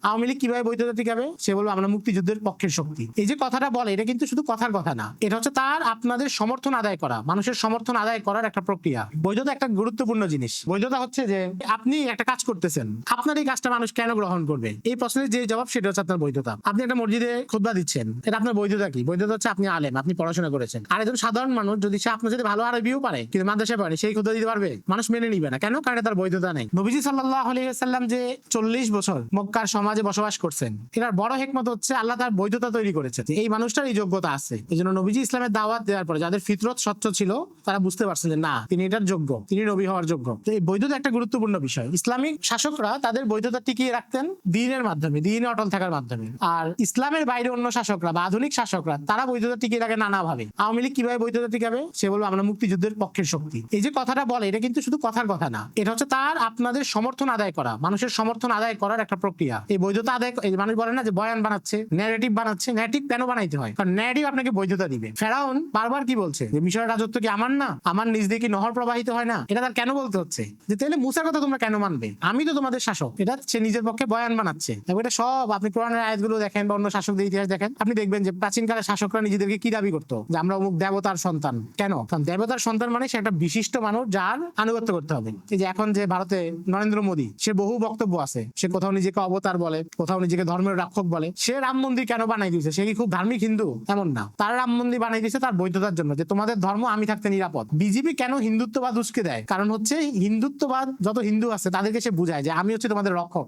আওয়ামী লীগ কিভাবে বৈধতা টিকাবে? সে বলবে আমরা মুক্তিযুদ্ধের পক্ষের শক্তি। এই যে কথাটা বলে এটা কিন্তু শুধু কথার কথা না, এটা হচ্ছে তার আপনাদের সমর্থন আদায় করা, মানুষের সমর্থন আদায় করার একটা প্রক্রিয়া। বৈধতা একটা গুরুত্বপূর্ণ জিনিস। বৈধতা হচ্ছে যে আপনি একটা কাজ করতেছেন, আপনার এই কাজটা মানুষ কেন গ্রহণ করবে, এই প্রশ্নের যে জবাব সেটা হচ্ছে আপনার বৈধতা। আপনি একটা মসজিদে খুতবা দিচ্ছেন, এটা আপনার বৈধতা কি? বৈধতা হচ্ছে আপনি আলেম, আপনি পড়াশোনা করেছেন। আর একজন সাধারণ মানুষ যদি সে আপনার সাথে ভালো আরবিও পারে কিন্তু মাদ্রাসায় পারে, সেই খুতবা দিতে পারবে? মানুষ মেনে নিবে না। কেন? কারণ তার বৈধতা নেই। নবীজি সাল্লাল্লাহু আলাইহি ওয়াসাল্লাম যে 40 বছর মক্কার সমাজে বসবাস করছেন, এটার বড় হিকমত হচ্ছে আল্লাহ তার বৈধতা তৈরি করেছে, এই মানুষটার এই যোগ্যতা আছে। এই জন্য নবীজি ইসলামের দাওয়াত দেওয়ার পরে যাদের ফিতরত স্বচ্ছ ছিল তারা বুঝতে পারছেন যে না, তিনি এটার যোগ্য, তিনি নবী হওয়ার যোগ্য। তো এই বৈধতা একটা গুরুত্বপূর্ণ বিষয়। ইসলামিক শাসকরা তাদের বৈধতা টিকিয়ে রাখতেন দ্বীনের মাধ্যমে, দ্বীনে অটল থাকার মাধ্যমে। আর ইসলামের বাইরে অন্য শাসকরা বা আধুনিক শাসকরা তারা বৈধতা টিকিয়ে রাখে নানাভাবে। আওয়ামী লীগ কিভাবে বৈধতা টিকাবে? সে বলবে আমরা মুক্তিযুদ্ধের পক্ষের শক্তি। এই যে কথাটা বলে এটা কিন্তু শুধু কথার কথা না, এটা হচ্ছে তার আপনাদের সমর্থন আদায় করা, মানুষের সমর্থন আদায় করার একটা প্রক্রিয়া। এই বৈধতা আদায়, এই মানুষ বলে না যে বয়ান বানাচ্ছে, ন্যারেটিভ বানাচ্ছে। ন্যারেটিভ কেন বানাইতে হয়? কারণ ন্যারেটিভ আপনাকে বৈধতা দিবে। ফেরাউন বারবার কি বলছে যে মিশরের রাজত্ব কি আমার না, আমার নিজ দিয়ে কি নহর প্রবাহিত হয় না? এটা তার কেন বলতে হচ্ছে? যে তাহলে মুসার কথা তোমরা কেন মানবে? আমি তো তোমাদের শাসক। এটা সে নিজের পক্ষে বয়ান বানাচ্ছে। এবং এটা সব আপনি কোরআনের আয়াতগুলো দেখেন বা অন্য শাসকদের ইতিহাস দেখেন, আপনি দেখবেন যে প্রাচীনকালে শাসকরা নিজেদেরকে কি দাবি করতো? যে আমরা অমুক দেবতার সন্তান। কেন? কারণ দেবতার সন্তান মানে সে একটা বিশিষ্ট মানুষ যার আনুগত্য করতে হবে। এই যে এখন যে ভারতে নরেন্দ্র মোদী, সে বহু বক্তব্য আছে, সে কোথাও নিজেকে অবতার বলে, কোথাও নিজেকে ধর্মের রক্ষক বলে। সে রাম মন্দির কেন বানাই দিয়েছে? সে কি খুব ধার্মিক হিন্দু? এমন না। তার রাম মন্দির বানাই দিয়েছে তার বৈধতার জন্য, যে তোমাদের ধর্ম আমি থাকতে নিরাপদ। বিজেপি কেন হিন্দুত্ববাদ উস্কে দেয়? কারণ হচ্ছে হিন্দুত্ববাদ যত হিন্দু আছে তাদেরকে সে বুঝায় যে আমি হচ্ছে তোমাদের রক্ষক।